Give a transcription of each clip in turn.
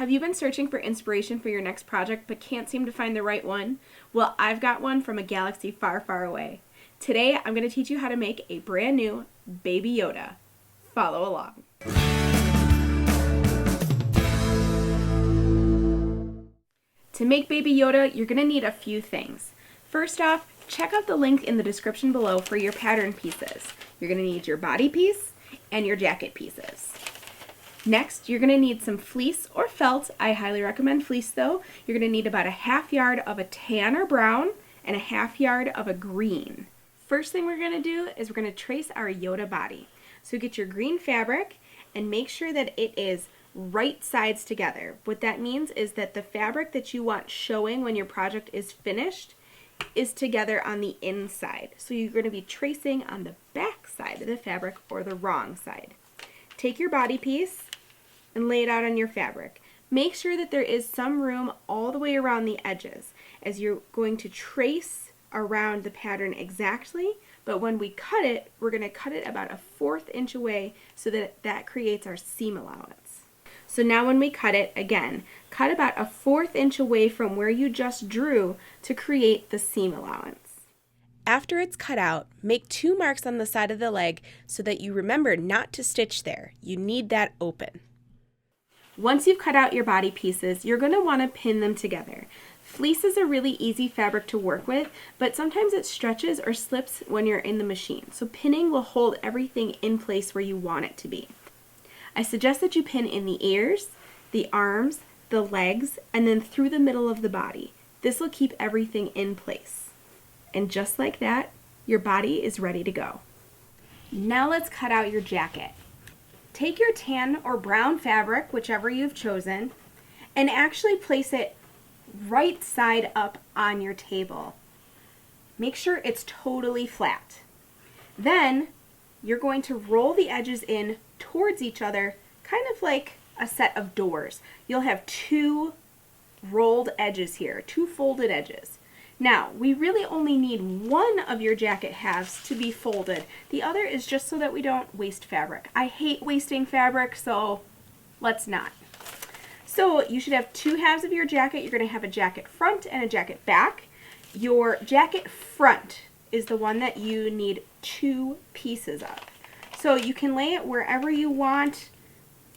Have you been searching for inspiration for your next project but can't seem to find the right one? Well, I've got one from a galaxy far, far away. Today, I'm going to teach you how to make a brand new Baby Yoda. Follow along. To make Baby Yoda, you're going to need a few things. First off, check out the link in the description below for your pattern pieces. You're going to need your body piece and your jacket pieces. Next, you're going to need some fleece or felt. I highly recommend fleece though. You're going to need about a half yard of a tan or brown and a half yard of a green. First thing we're going to do is we're going to trace our Yoda body. So get your green fabric and make sure that it is right sides together. What that means is that the fabric that you want showing when your project is finished is together on the inside. So you're going to be tracing on the back side of the fabric or the wrong side. Take your body piece and lay it out on your fabric. Make sure that there is some room all the way around the edges as you're going to trace around the pattern exactly, but when we cut it, we're going to cut it about a 1/4 inch away so that that creates our seam allowance. So now when we cut it, again, cut about a 1/4 inch away from where you just drew to create the seam allowance. After it's cut out, make 2 marks on the side of the leg so that you remember not to stitch there. You need that open. Once you've cut out your body pieces, you're going to want to pin them together. Fleece is a really easy fabric to work with, but sometimes it stretches or slips when you're in the machine. So pinning will hold everything in place where you want it to be. I suggest that you pin in the ears, the arms, the legs, and then through the middle of the body. This will keep everything in place. And just like that, your body is ready to go. Now let's cut out your jacket. Take your tan or brown fabric, whichever you've chosen, and actually place it right side up on your table. Make sure it's totally flat. Then you're going to roll the edges in towards each other, kind of like a set of doors. You'll have 2 rolled edges here, 2 folded edges. Now, we really only need one of your jacket halves to be folded. The other is just so that we don't waste fabric. I hate wasting fabric, so let's not. So you should have 2 halves of your jacket. You're going to have a jacket front and a jacket back. Your jacket front is the one that you need 2 pieces of. So you can lay it wherever you want,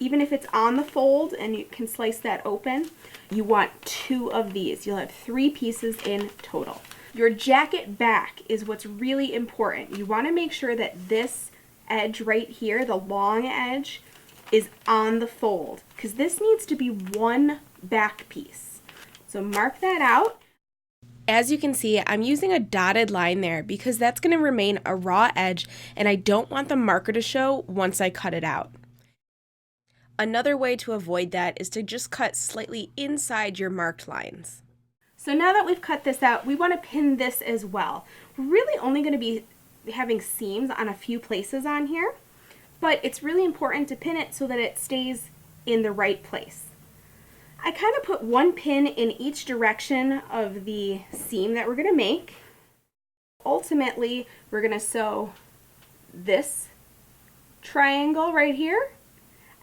even if it's on the fold and you can slice that open. You want 2 of these. You'll have 3 pieces in total. Your jacket back is what's really important. You want to make sure that this edge right here, the long edge, is on the fold because this needs to be one back piece. So mark that out. As you can see, I'm using a dotted line there because that's going to remain a raw edge and I don't want the marker to show once I cut it out. Another way to avoid that is to just cut slightly inside your marked lines. So now that we've cut this out, we want to pin this as well. We're really only going to be having seams on a few places on here, but it's really important to pin it so that it stays in the right place. I kind of put 1 pin in each direction of the seam that we're going to make. Ultimately, we're going to sew this triangle right here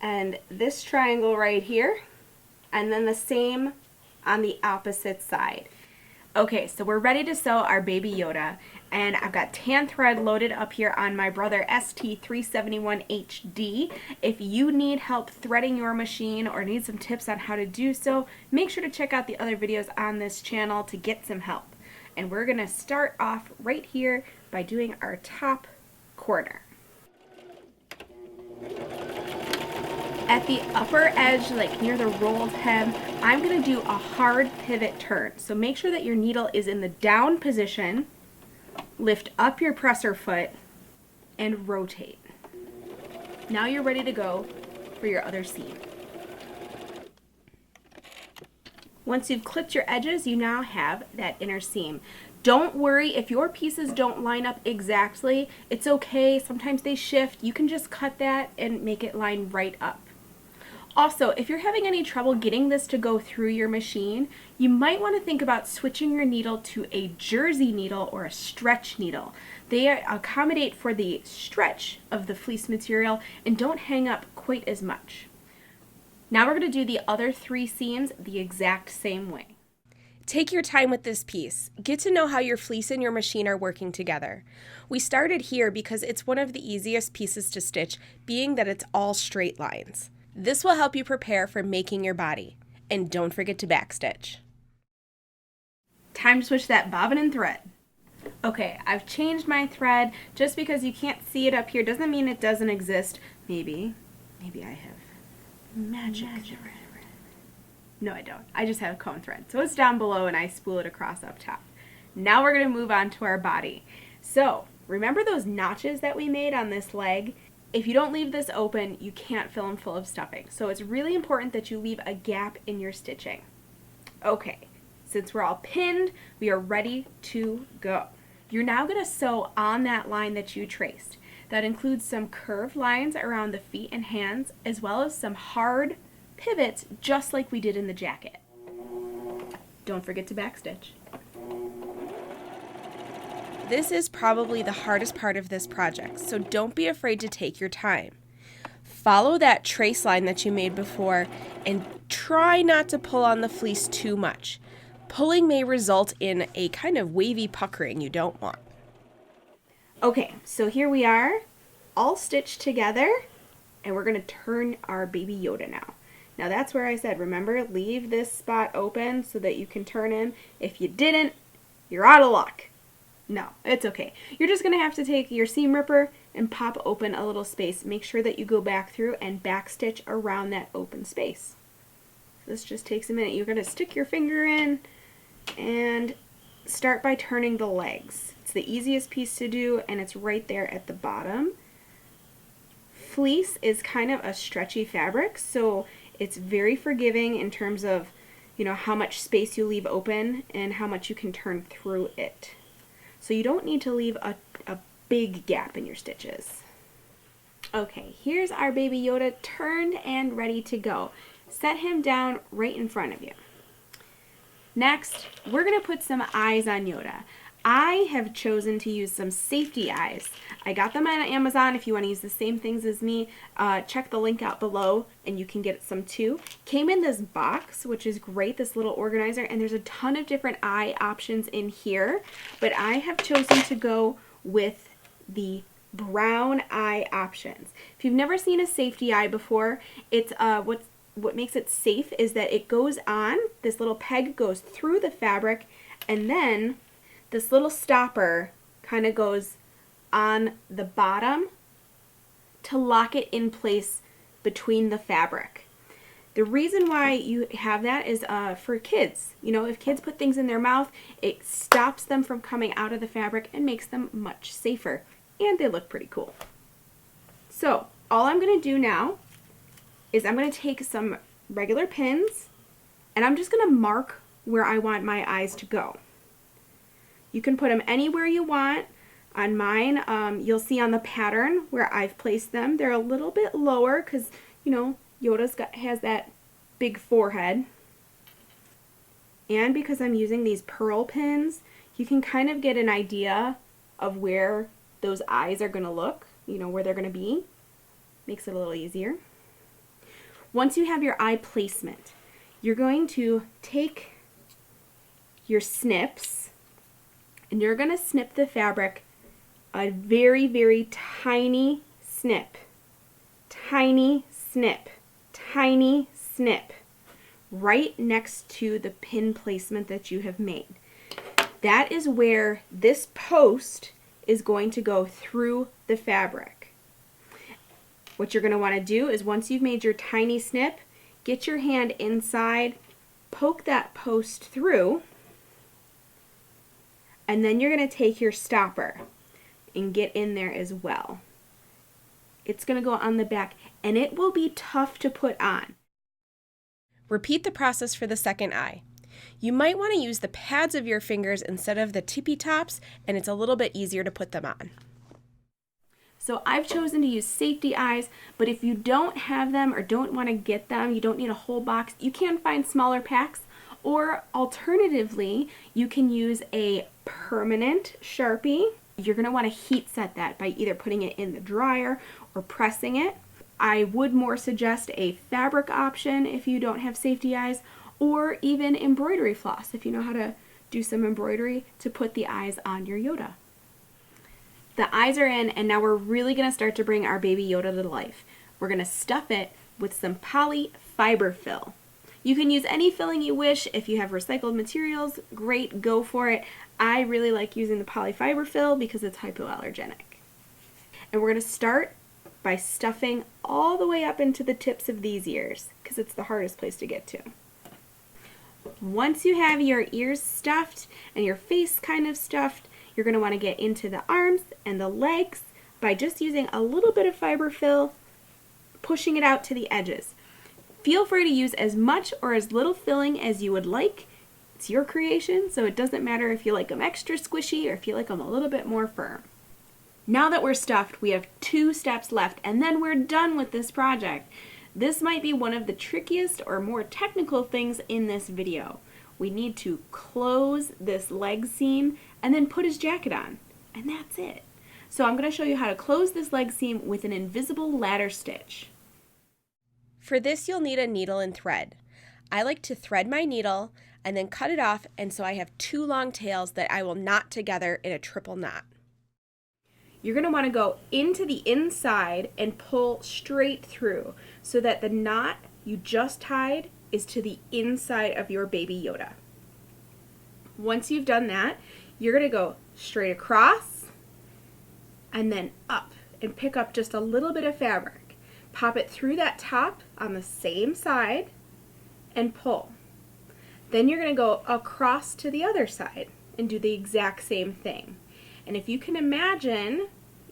and this triangle right here, and then the same on the opposite side. Okay, so we're ready to sew our Baby Yoda, and I've got tan thread loaded up here on my Brother ST371HD. If you need help threading your machine or need some tips on how to do so, make sure to check out the other videos on this channel to get some help. And we're gonna start off right here by doing our top corner. At the upper edge, like near the rolled hem, I'm going to do a hard pivot turn. So make sure that your needle is in the down position, lift up your presser foot, and rotate. Now you're ready to go for your other seam. Once you've clipped your edges, you now have that inner seam. Don't worry if your pieces don't line up exactly. It's okay. Sometimes they shift. You can just cut that and make it line right up. Also, if you're having any trouble getting this to go through your machine, you might want to think about switching your needle to a jersey needle or a stretch needle. They accommodate for the stretch of the fleece material and don't hang up quite as much. Now we're going to do the other 3 seams the exact same way. Take your time with this piece. Get to know how your fleece and your machine are working together. We started here because it's one of the easiest pieces to stitch, being that it's all straight lines. This will help you prepare for making your body. And don't forget to backstitch. Time to switch that bobbin and thread. Okay, I've changed my thread. Just because you can't see it up here doesn't mean it doesn't exist. Maybe I have magic thread. No, I don't. I just have cone thread. So it's down below and I spool it across up top. Now we're going to move on to our body. So remember those notches that we made on this leg? If you don't leave this open, you can't fill them full of stuffing. So it's really important that you leave a gap in your stitching. Okay, since we're all pinned, we are ready to go. You're now going to sew on that line that you traced. That includes some curved lines around the feet and hands, as well as some hard pivots, just like we did in the jacket. Don't forget to backstitch. This is probably the hardest part of this project, so don't be afraid to take your time. Follow that trace line that you made before and try not to pull on the fleece too much. Pulling may result in a kind of wavy puckering you don't want. Okay, so here we are, all stitched together, and we're going to turn our baby Yoda now. Now that's where I said, remember, leave this spot open so that you can turn him. If you didn't, you're out of luck. No, it's okay. You're just going to have to take your seam ripper and pop open a little space. Make sure that you go back through and backstitch around that open space. This just takes a minute. You're going to stick your finger in and start by turning the legs. It's the easiest piece to do, and it's right there at the bottom. Fleece is kind of a stretchy fabric, so it's very forgiving in terms of, how much space you leave open and how much you can turn through it. So you don't need to leave a big gap in your stitches. Okay, here's our baby Yoda turned and ready to go. Set him down right in front of you. Next, we're going to put some eyes on Yoda. I have chosen to use some safety eyes. I got them on Amazon. If you want to use the same things as me, check the link out below and you can get some too. Came in this box, which is great, this little organizer, and there's a ton of different eye options in here, but I have chosen to go with the brown eye options. If you've never seen a safety eye before, it's what makes it safe is that it goes on, this little peg goes through the fabric, and then this little stopper kind of goes on the bottom to lock it in place between the fabric. The reason why you have that is for kids. If kids put things in their mouth, it stops them from coming out of the fabric and makes them much safer. And they look pretty cool. So all I'm going to do now is I'm going to take some regular pins and I'm just going to mark where I want my eyes to go. You can put them anywhere you want. On mine, you'll see on the pattern where I've placed them. They're a little bit lower because, Yoda's has that big forehead. And because I'm using these pearl pins, you can kind of get an idea of where those eyes are going to look, where they're going to be. Makes it a little easier. Once you have your eye placement, you're going to take your snips and you're going to snip the fabric a very, very tiny snip. Tiny snip. Tiny snip. Right next to the pin placement that you have made. That is where this post is going to go through the fabric. What you're going to want to do is once you've made your tiny snip, get your hand inside, poke that post through, and then you're going to take your stopper and get in there as well. It's going to go on the back, and it will be tough to put on. Repeat the process for the second eye. You might want to use the pads of your fingers instead of the tippy tops, and it's a little bit easier to put them on. So I've chosen to use safety eyes, but if you don't have them or don't want to get them, you don't need a whole box, you can find smaller packs, or alternatively, you can use a permanent Sharpie. You're going to want to heat set that by either putting it in the dryer or pressing it. I would more suggest a fabric option if you don't have safety eyes, or even embroidery floss if you know how to do some embroidery to put the eyes on your Yoda. The eyes are in, and now we're really going to start to bring our baby Yoda to life. We're going to stuff it with some poly fiber fill. You can use any filling you wish. If you have recycled materials, great, go for it. I really like using the poly fiber fill because it's hypoallergenic. And we're going to start by stuffing all the way up into the tips of these ears because it's the hardest place to get to. Once you have your ears stuffed and your face kind of stuffed, you're going to want to get into the arms and the legs by just using a little bit of fiber fill, pushing it out to the edges. Feel free to use as much or as little filling as you would like. It's your creation, so it doesn't matter if you like them extra squishy or if you like them a little bit more firm. Now that we're stuffed, we have 2 steps left, and then we're done with this project. This might be one of the trickiest or more technical things in this video. We need to close this leg seam and then put his jacket on, and that's it. So I'm going to show you how to close this leg seam with an invisible ladder stitch. For this, you'll need a needle and thread. I like to thread my needle and then cut it off, and so I have 2 long tails that I will knot together in a triple knot. You're going to want to go into the inside and pull straight through so that the knot you just tied is to the inside of your baby Yoda. Once you've done that, you're going to go straight across and then up and pick up just a little bit of fabric. Pop it through that top on the same side and pull. Then you're going to go across to the other side and do the exact same thing. And if you can imagine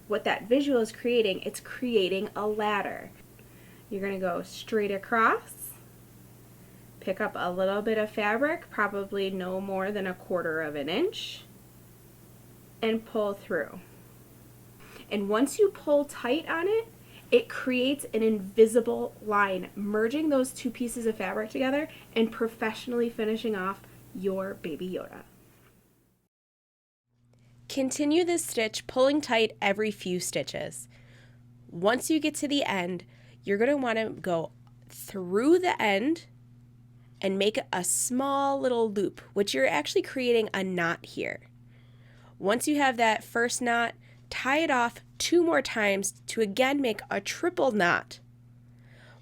what that visual is creating, it's creating a ladder. You're going to go straight across, pick up a little bit of fabric, probably no more than 1/4 of an inch, and pull through. And once you pull tight on it, it creates an invisible line, merging those 2 pieces of fabric together and professionally finishing off your baby Yoda. Continue this stitch, pulling tight every few stitches. Once you get to the end, you're going to want to go through the end and make a small little loop, which you're actually creating a knot here. Once you have that first knot, tie it off 2 more times to again make a triple knot.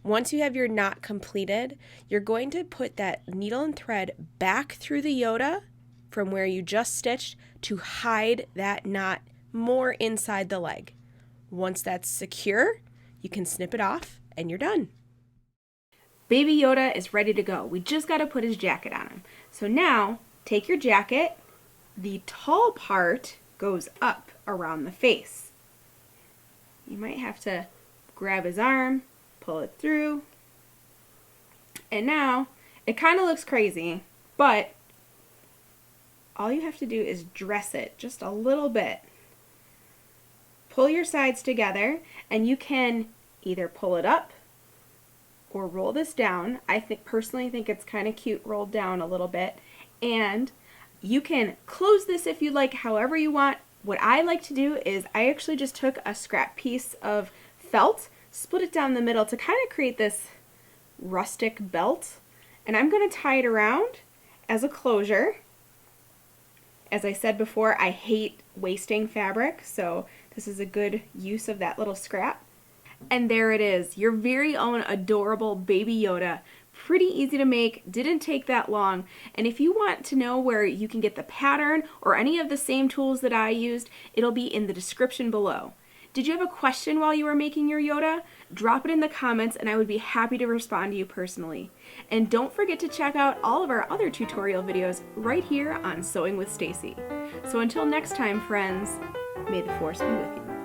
Once you have your knot completed, you're going to put that needle and thread back through the Yoda from where you just stitched to hide that knot more inside the leg. Once that's secure, you can snip it off and you're done. Baby Yoda is ready to go. We just got to put his jacket on him. So now, take your jacket. The tall part goes up around the face. You might have to grab his arm, pull it through. And now, it kind of looks crazy, but all you have to do is dress it just a little bit. Pull your sides together, and you can either pull it up or roll this down. I personally think it's kind of cute rolled down a little bit. And you can close this if you like, however you want. What I like to do is I actually just took a scrap piece of felt, split it down the middle to kind of create this rustic belt. And I'm going to tie it around as a closure. As I said before, I hate wasting fabric, so this is a good use of that little scrap. And there it is, your very own adorable baby Yoda. Pretty easy to make, didn't take that long. And if you want to know where you can get the pattern or any of the same tools that I used, it'll be in the description below. Did you have a question while you were making your Yoda? Drop it in the comments and I would be happy to respond to you personally. And don't forget to check out all of our other tutorial videos right here on Sewing with Stacy. So until next time, friends, may the force be with you.